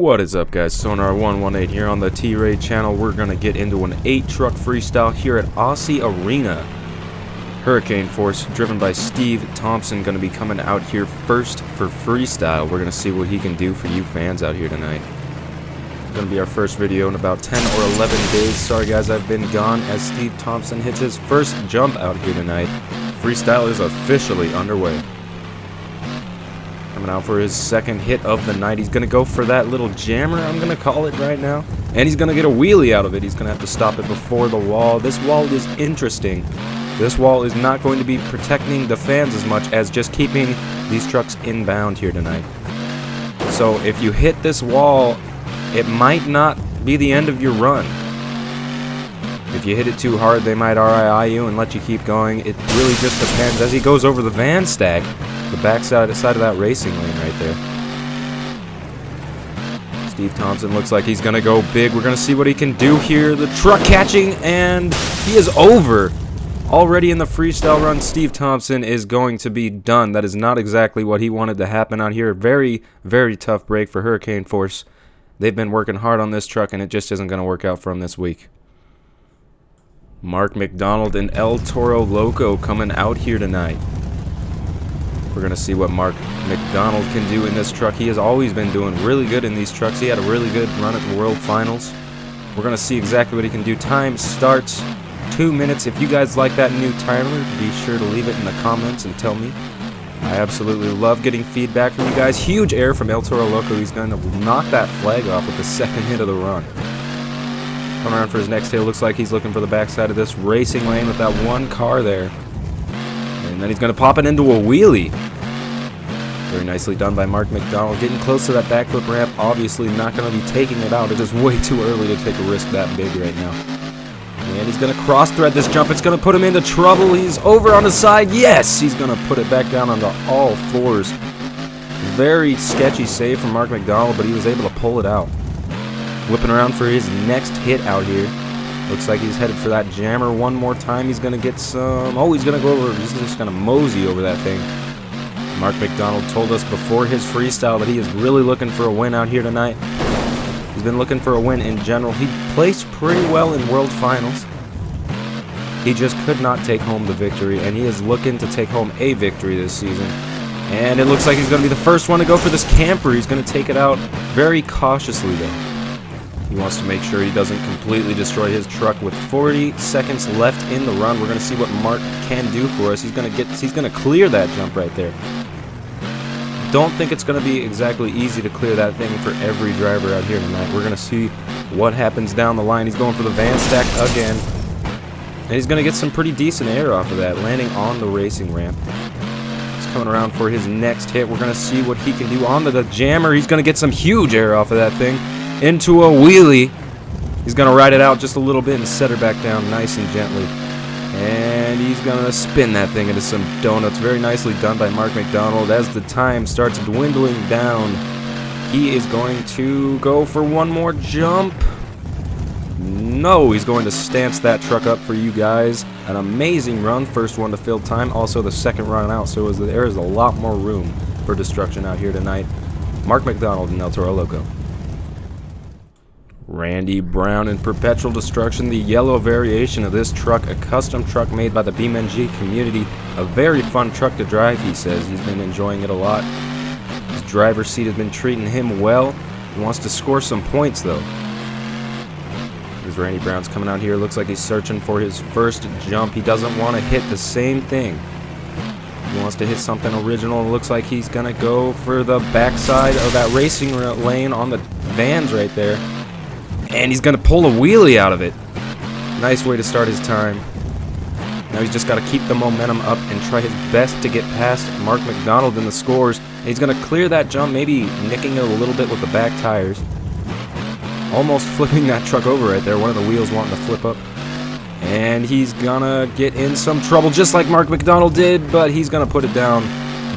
What is up, guys? Sonar118 here on the T.Ray channel. We're going to get into an 8-truck freestyle here at Aussie Arena. Hurricane Force, driven by Steve Thompson, going to be coming out here first for freestyle. We're going to see what he can do for you fans out here tonight. It's going to be our first video in about 10 or 11 days. Sorry guys, I've been gone as Steve Thompson hits his first jump out here tonight. Freestyle is officially underway. Coming out for his second hit of the night. He's going to go for that little jammer, I'm going to call it right now. And he's going to get a wheelie out of it. He's going to have to stop it before the wall. This wall is interesting. This wall is not going to be protecting the fans as much as just keeping these trucks inbound here tonight. So if you hit this wall, it might not be the end of your run. If you hit it too hard, they might RII you and let you keep going. It really just depends. As he goes over the van stack, the backside of that racing lane right there. Steve Thompson looks like he's going to go big. We're going to see what he can do here. The truck catching, and he is over. Already in the freestyle run, Steve Thompson is going to be done. That is not exactly what he wanted to happen out here. Very, very tough break for Hurricane Force. They've been working hard on this truck, and it just isn't going to work out for him this week. Mark McDonald and El Toro Loco coming out here tonight. We're going to see what Mark McDonald can do in this truck. He has always been doing really good in these trucks. He had a really good run at the World Finals. We're going to see exactly what he can do. Time starts 2 minutes. If you guys like that new timer, be sure to leave it in the comments and tell me. I absolutely love getting feedback from you guys. Huge air from El Toro Loco. He's going to knock that flag off with the second hit of the run. Coming around for his next hit. Looks like he's looking for the backside of this racing lane with that one car there. And then he's going to pop it into a wheelie. Very nicely done by Mark McDonald. Getting close to that backflip ramp. Obviously not going to be taking it out. It is way too early to take a risk that big right now. And he's going to cross thread this jump. It's going to put him into trouble. He's over on the side. Yes! He's going to put it back down onto all fours. Very sketchy save from Mark McDonald, but he was able to pull it out. Whipping around for his next hit out here. Looks like he's headed for that jammer one more time. He's going to get some... Oh, he's going to go over... He's just going to mosey over that thing. Mark McDonald told us before his freestyle that he is really looking for a win out here tonight. He's been looking for a win in general. He placed pretty well in World Finals. He just could not take home the victory, and he is looking to take home a victory this season. And it looks like he's going to be the first one to go for this camper. He's going to take it out very cautiously, though. He wants to make sure he doesn't completely destroy his truck. With 40 seconds left in the run, we're going to see what Mark can do for us. He's going to clear that jump right there. Don't think it's going to be exactly easy to clear that thing for every driver out here tonight. We're going to see what happens down the line. He's going for the van stack again. And he's going to get some pretty decent air off of that, landing on the racing ramp. He's coming around for his next hit. We're going to see what he can do onto the jammer. He's going to get some huge air off of that thing. Into a wheelie. He's going to ride it out just a little bit and set her back down nice and gently. And he's going to spin that thing into some donuts. Very nicely done by Mark McDonald. As the time starts dwindling down, he is going to go for one more jump. No, he's going to stance that truck up for you guys. An amazing run. First one to fill time. Also the second run out. So there is a lot more room for destruction out here tonight. Mark McDonald and El Toro Loco. Randy Brown in Perpetual Destruction, the yellow variation of this truck, a custom truck made by the BeamNG community. A very fun truck to drive, he says. He's been enjoying it a lot. His driver's seat has been treating him well. He wants to score some points, though. As Randy Brown's coming out here, looks like he's searching for his first jump. He doesn't want to hit the same thing. He wants to hit something original. It looks like he's going to go for the backside of that racing lane on the vans right there. And he's going to pull a wheelie out of it. Nice way to start his time. Now he's just got to keep the momentum up and try his best to get past Mark McDonald in the scores. And he's going to clear that jump, maybe nicking it a little bit with the back tires. Almost flipping that truck over right there. One of the wheels wanting to flip up. And he's going to get in some trouble just like Mark McDonald did, but he's going to put it down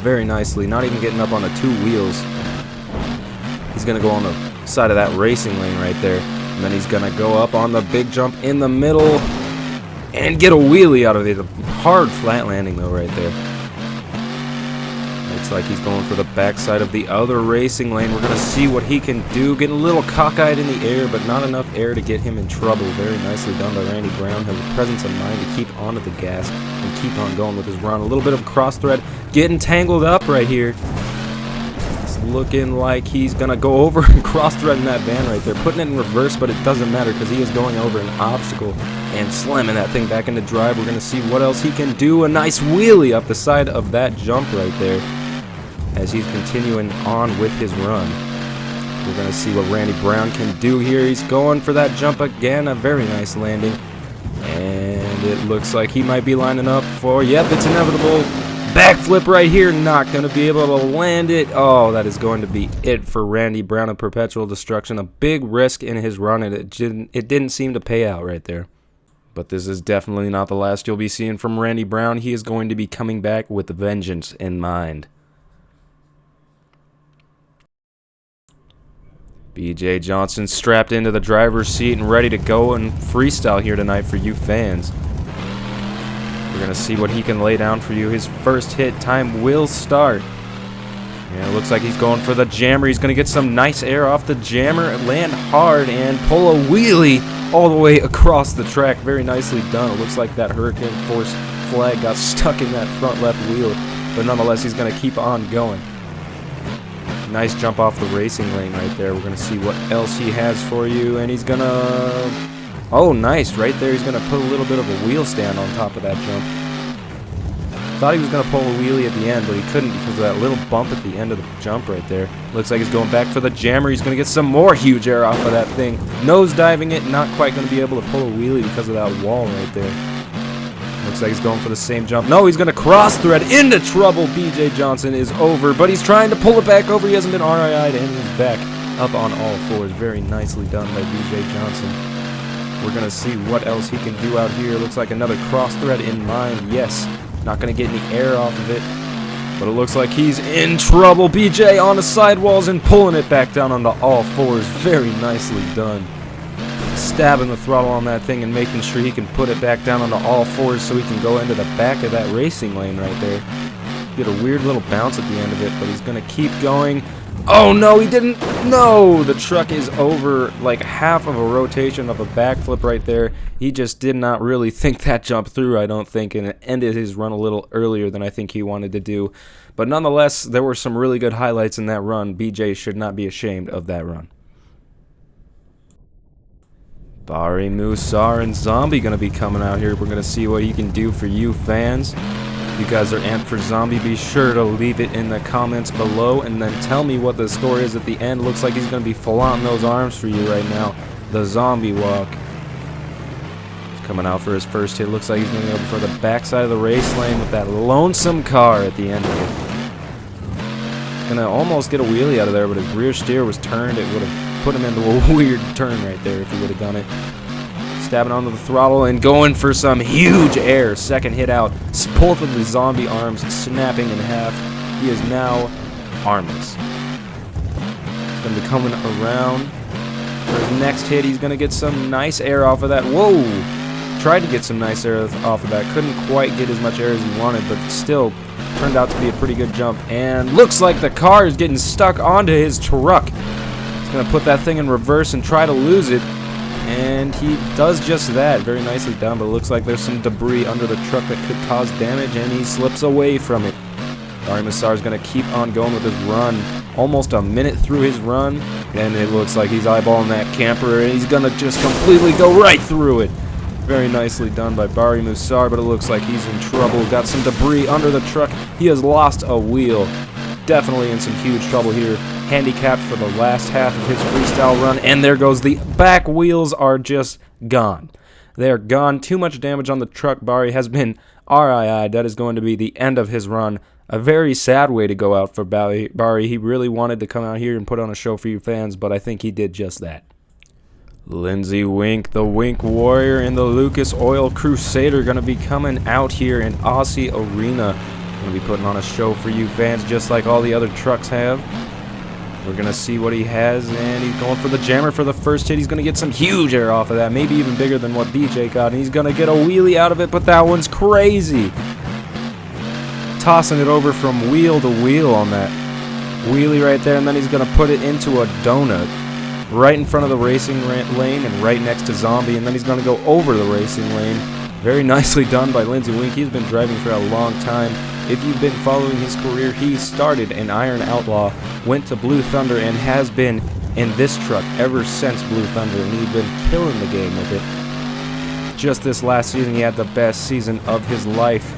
very nicely. Not even getting up on the two wheels. He's going to go on the side of that racing lane right there. And then he's going to go up on the big jump in the middle and get a wheelie out of it. A hard flat landing, though, right there. It's Looks like he's going for the backside of the other racing lane. We're going to see what he can do. Getting a little cockeyed in the air, but not enough air to get him in trouble. Very nicely done by Randy Brown. Has the presence of mind to keep onto the gas and keep on going with his run. A little bit of cross thread. Getting tangled up right here. It's looking like he's going to go over and cross threading that van right there. Putting it in reverse, but it doesn't matter because he is going over an obstacle and slamming that thing back into drive. We're going to see what else he can do. A nice wheelie up the side of that jump right there as he's continuing on with his run. We're going to see what Randy Brown can do here. He's going for that jump again. A very nice landing. And it looks like he might be lining up for, yep, it's inevitable. Backflip right here. Not going to be able to land it. Oh, that is going to be it for Randy Brown of Perpetual Destruction. A big risk in his run, and it didn't seem to pay out right there. But this is definitely not the last you'll be seeing from Randy Brown. He is going to be coming back with vengeance in mind. BJ Johnson strapped into the driver's seat and ready to go and freestyle here tonight for you fans. We're going to see what he can lay down for you. His first hit time will start. And it looks like he's going for the jammer. He's going to get some nice air off the jammer, land hard, and pull a wheelie all the way across the track. Very nicely done. It looks like that Hurricane Force flag got stuck in that front left wheel. But nonetheless, he's going to keep on going. Nice jump off the racing lane right there. We're going to see what else he has for you. And he's going to... Oh, nice. Right there, he's going to put a little bit of a wheel stand on top of that jump. Thought he was going to pull a wheelie at the end, but he couldn't because of that little bump at the end of the jump right there. Looks like he's going back for the jammer. He's going to get some more huge air off of that thing. Nose diving it, not quite going to be able to pull a wheelie because of that wall right there. Looks like he's going for the same jump. No, he's going to cross thread into trouble. BJ Johnson is over, but he's trying to pull it back over. He hasn't been RII'd, and he's back up on all fours. Very nicely done by BJ Johnson. We're going to see what else he can do out here. Looks like another cross thread in mind. Yes. Not going to get any air off of it, but it looks like he's in trouble. BJ on the sidewalls and pulling it back down onto all fours. Very nicely done. Stabbing the throttle on that thing and making sure he can put it back down onto all fours so he can go into the back of that racing lane right there. Get a weird little bounce at the end of it, but he's going to keep going. Oh, no, he didn't. No, the truck is over like half of a rotation of a backflip right there. He just did not really think that jump through, I don't think, and it ended his run a little earlier than I think he wanted to do. But nonetheless, there were some really good highlights in that run. BJ should not be ashamed of that run. Bari Musar and Zombie going to be coming out here. We're going to see what he can do for you fans. If you guys are amped for Zombie, be sure to leave it in the comments below and then tell me what the score is at the end. Looks like he's going to be flaunting those arms for you right now. The Zombie walk. He's coming out for his first hit. Looks like he's going to go for the backside of the race lane with that lonesome car at the end of it. Going to almost get a wheelie out of there, but his rear steer was turned. It would have put him into a weird turn right there if he would have done it. Stabbing onto the throttle and going for some huge air. Second hit out. Both of the Zombie arms snapping in half. He is now armless. He's going to be coming around. For his next hit, he's going to get some nice air off of that. Whoa! Tried to get some nice air off of that. Couldn't quite get as much air as he wanted, but still turned out to be a pretty good jump. And looks like the car is getting stuck onto his truck. He's going to put that thing in reverse and try to lose it. And he does just that. Very nicely done, but it looks like there's some debris under the truck that could cause damage, and he slips away from it. Bari Musar is going to keep on going with his run. Almost a minute through his run, and it looks like he's eyeballing that camper, and he's going to just completely go right through it. Very nicely done by Bari Musar, but it looks like he's in trouble. Got some debris under the truck. He has lost a wheel. Definitely in some huge trouble here. Handicapped for the last half of his freestyle run, and there goes the back wheels are just gone. They are gone. Too much damage on the truck. Bari has been RII'd. That is going to be the end of his run. A very sad way to go out for Bari. He really wanted to come out here and put on a show for you fans, but I think he did just that. Lindsey Wink, the Wink Warrior, and the Lucas Oil Crusader going to be coming out here in Aussie Arena. Going to be putting on a show for you fans just like all the other trucks have. We're going to see what he has, and he's going for the jammer for the first hit. He's going to get some huge air off of that, maybe even bigger than what BJ got, and he's going to get a wheelie out of it, but that one's crazy. tossing it over from wheel to wheel on that wheelie right there, and then he's going to put it into a donut right in front of the racing lane and right next to Zombie, and then he's going to go over the racing lane. Very nicely done by Lindsey Wink. He's been driving for a long time. If you've been following his career, he started in Iron Outlaw, went to Blue Thunder, and has been in this truck ever since Blue Thunder, and he's been killing the game with it. Just this last season, he had the best season of his life.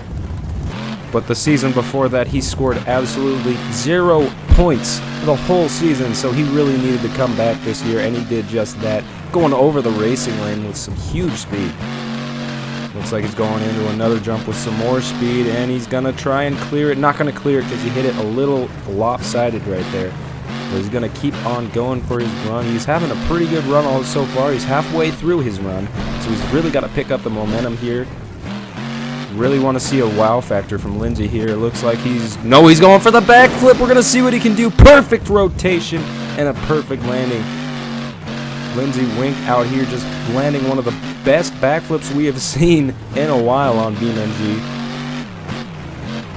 But the season before that, he scored absolutely 0 points for the whole season, so he really needed to come back this year, and he did just that, going over the racing lane with some huge speed. Looks like he's going into another jump with some more speed, and he's going to try and clear it. Not going to clear it because he hit it a little lopsided right there. But he's going to keep on going for his run. He's having a pretty good run all so far. He's halfway through his run, so he's really got to pick up the momentum here. Really want to see a wow factor from Lindsey here. It looks like he's going for the backflip. We're going to see what he can do. Perfect rotation and a perfect landing. Lindsey Wink out here just landing one of the best backflips we have seen in a while on BeamNG.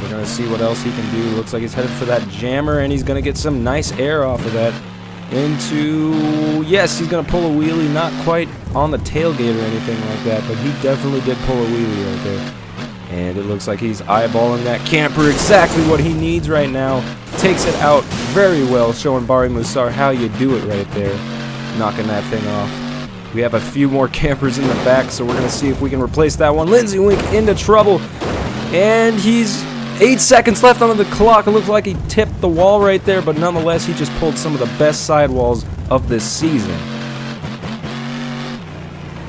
We're going to see what else he can do. Looks like he's headed for that jammer, and he's going to get some nice air off of that. Yes, he's going to pull a wheelie. Not quite on the tailgate or anything like that, but he definitely did pull a wheelie right there. And it looks like he's eyeballing that camper, exactly what he needs right now. Takes it out very well, showing Bari Musar how you do it right there. Knocking that thing off. We have a few more campers in the back, so we're going to see if we can replace that one. Lindsey Wink into trouble, and he's 8 seconds left on the clock. It looks like he tipped the wall right there, but nonetheless, he just pulled some of the best sidewalls of this season.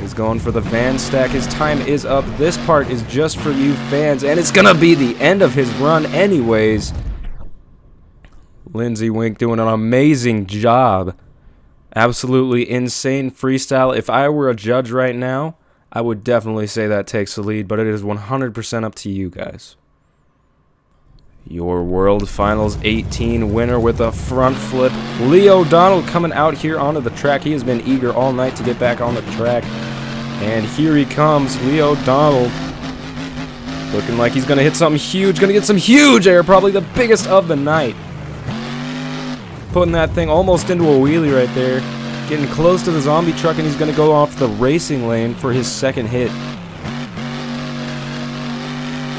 He's going for the van stack. His time is up. This part is just for you fans, and it's going to be the end of his run anyways. Lindsey Wink doing an amazing job. Absolutely insane freestyle. If I were a judge right now, I would definitely say that takes the lead, but it is 100% up to you guys. Your World Finals 18 winner with a front flip, Lee O'Donnell, coming out here onto the track. He has been eager all night to get back on the track. And here he comes, Lee O'Donnell. Looking like he's going to hit something huge. Going to get some huge air, probably the biggest of the night. Putting that thing almost into a wheelie right there. Getting close to the zombie truck, and he's going to go off the racing lane for his second hit.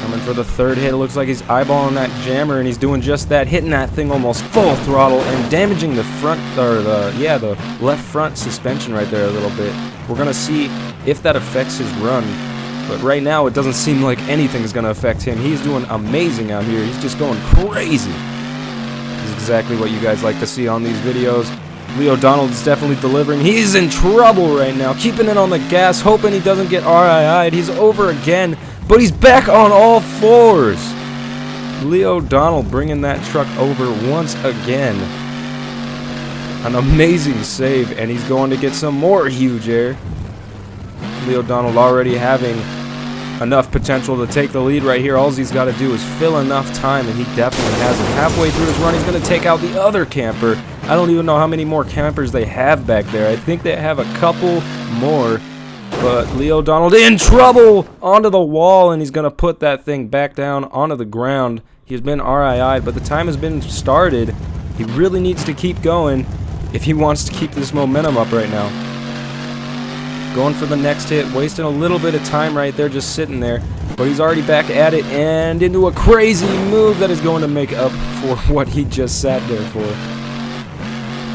Coming for the third hit. It looks like he's eyeballing that jammer, and he's doing just that, hitting that thing almost full throttle and damaging the front, or the left front suspension right there a little bit. We're going to see if that affects his run. But right now, it doesn't seem like anything is going to affect him. He's doing amazing out here. He's just going crazy. This is exactly what you guys like to see on these videos. Lee O'Donnell is definitely delivering. He's in trouble right now. Keeping it on the gas, hoping he doesn't get RII'd. He's over again, but he's back on all fours. Lee O'Donnell bringing that truck over once again. An amazing save, and he's going to get some more huge air. Lee O'Donnell already having enough potential to take the lead right here. All he's got to do is fill enough time, and he definitely has it. Halfway through his run, he's going to take out the other camper. I don't even know how many more campers they have back there. I think they have a couple more, but Lee O'Donnell in trouble onto the wall, and he's going to put that thing back down onto the ground. He's been RII'd, but the time has been started. He really needs to keep going if he wants to keep this momentum up right now. Going for the next hit, wasting a little bit of time right there, just sitting there. But he's already back at it and into a crazy move that is going to make up for what he just sat there for.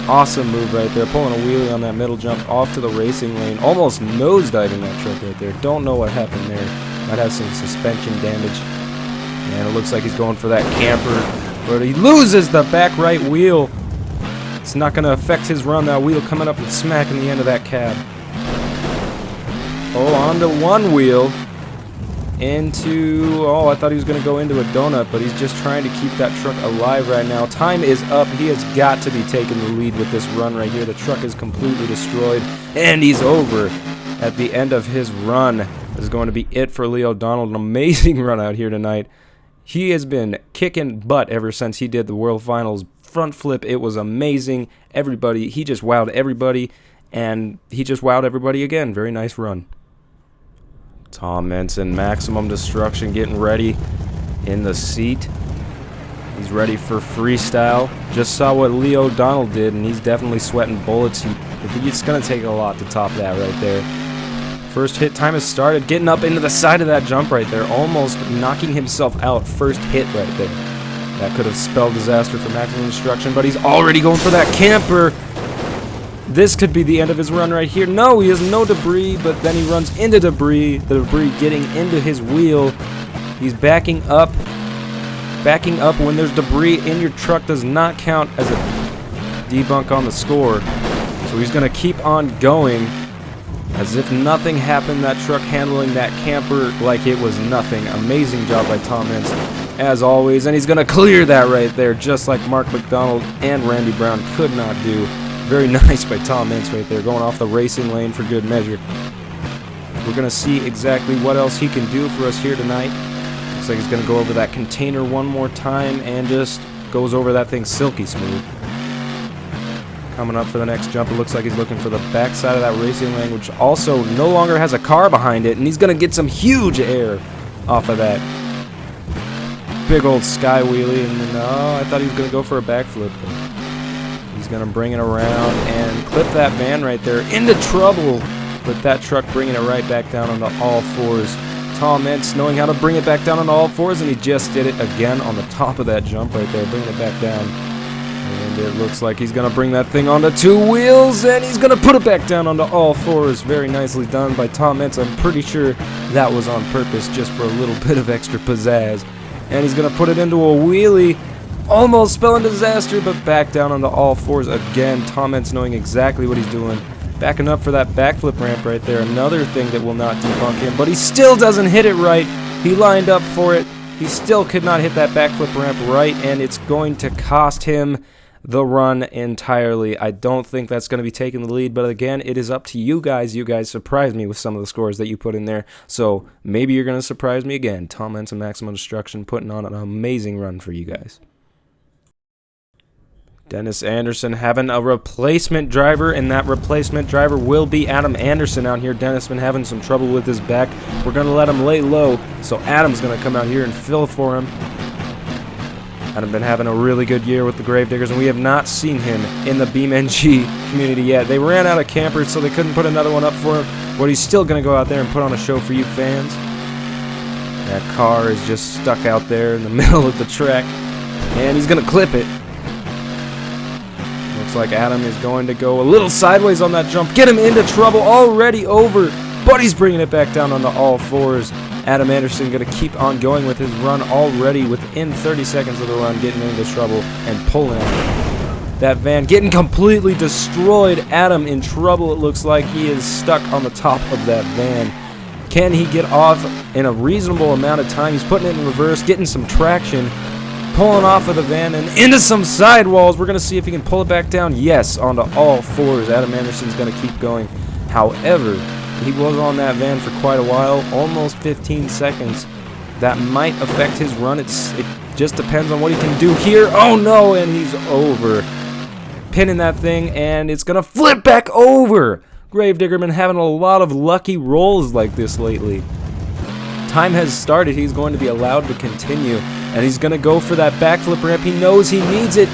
Awesome move right there, pulling a wheelie on that middle jump off to the racing lane. Almost nosediving that truck right there. Don't know what happened there. Might have some suspension damage. And it looks like he's going for that camper, but he loses the back right wheel. It's not going to affect his run. That wheel coming up and smacking the end of that cab. Oh, onto one wheel. Into, oh, I thought he was going to go into a donut, but he's just trying to keep that truck alive right now. Time is up. He has got to be taking the lead with this run right here. The truck is completely destroyed, and he's over at the end of his run. This is going to be it for Lee O'Donnell. An amazing run out here tonight. He has been kicking butt ever since he did the World Finals front flip. It was amazing. Everybody, he just wowed everybody, and he just wowed everybody again. Very nice run. Tom Menson, Maximum Destruction, getting ready in the seat. He's ready for freestyle. Just saw what Leo O'Donnell did, and he's definitely sweating bullets. It's going to take a lot to top that right there. First hit time has started. Getting up into the side of that jump right there. Almost knocking himself out. First hit right there. That could have spelled disaster for maximum destruction, but he's already going for that camper. This could be the end of his run right here. No, he has no debris, but then he runs into debris. The debris getting into his wheel. He's backing up. Backing up when there's debris in your truck does not count as a debunk on the score. So he's going to keep on going as if nothing happened. That truck handling that camper like it was nothing. Amazing job by Tom Ince, as always. And he's going to clear that right there, just like Mark McDonald and Randy Brown could not do. Very nice by Tom Ince right there, going off the racing lane for good measure. We're going to see exactly what else he can do for us here tonight. Looks like he's going to go over that container one more time and just goes over that thing silky smooth. Coming up for the next jump, it looks like he's looking for the backside of that racing lane, which also no longer has a car behind it, and he's going to get some huge air off of that big old sky wheelie. And then, oh, I thought he was going to go for a backflip. He's going to bring it around and clip that van right there into trouble with that truck, bringing it right back down onto all fours. Tom Ince knowing how to bring it back down onto all fours, and he just did it again on the top of that jump right there, bringing it back down. And it looks like he's going to bring that thing onto two wheels, and he's going to put it back down onto all fours. Very nicely done by Tom Ince. I'm pretty sure that was on purpose, just for a little bit of extra pizzazz. And he's going to put it into a wheelie. Almost spelling disaster, but back down onto all fours again. Tom Ince knowing exactly what he's doing. Backing up for that backflip ramp right there. Another thing that will not debunk him, but he still doesn't hit it right. He lined up for it. He still could not hit that backflip ramp right, and it's going to cost him the run entirely. I don't think that's going to be taking the lead, but again, it is up to you guys. You guys surprised me with some of the scores that you put in there, so maybe you're going to surprise me again. Tom Ince and Maximum Destruction putting on an amazing run for you guys. Dennis Anderson having a replacement driver, and that replacement driver will be Adam Anderson out here. Dennis been having some trouble with his back. We're going to let him lay low, so Adam's going to come out here and fill for him. Adam been having a really good year with the Gravediggers, and we have not seen him in the BeamNG community yet. They ran out of campers, so they couldn't put another one up for him, but he's still going to go out there and put on a show for you fans. That car is just stuck out there in the middle of the track, and he's going to clip it. Looks like Adam is going to go a little sideways on that jump. Get him into trouble. Already over, but he's bringing it back down onto all fours. Adam Anderson going to keep on going with his run already within 30 seconds of the run, getting into trouble and pulling that van, getting completely destroyed. Adam in trouble. It looks like he is stuck on the top of that van. Can he get off in a reasonable amount of time? He's putting it in reverse, getting some traction, pulling off of the van and into some sidewalls. We're going to see if he can pull it back down. Yes, onto all fours. Adam Anderson's going to keep going. However, he was on that van for quite a while, almost 15 seconds. That might affect his run. It just depends on what he can do here. Oh no, and he's over. Pinning that thing, and it's going to flip back over. Gravedigger been having a lot of lucky rolls like this lately. Time has started. He's going to be allowed to continue, and he's going to go for that backflip ramp. He knows he needs it,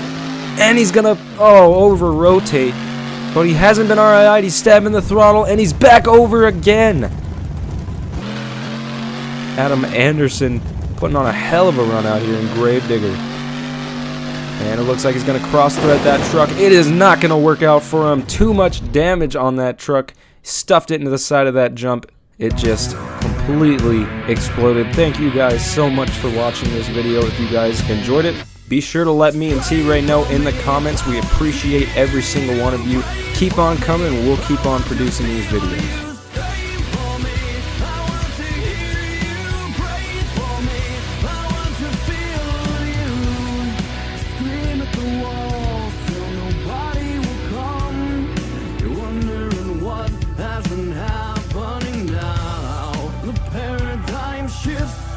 and he's going to, over-rotate. But he hasn't been alright. He's stabbing the throttle, and he's back over again. Adam Anderson putting on a hell of a run out here in Gravedigger. And it looks like he's going to cross-thread that truck. It is not going to work out for him. Too much damage on that truck. Stuffed it into the side of that jump. It just completely exploded. Thank you guys so much for watching this video. If you guys enjoyed it, be sure to let me and T.Ray know in the comments. We appreciate every single one of you. Keep on coming, and we'll keep on producing these videos. Shifts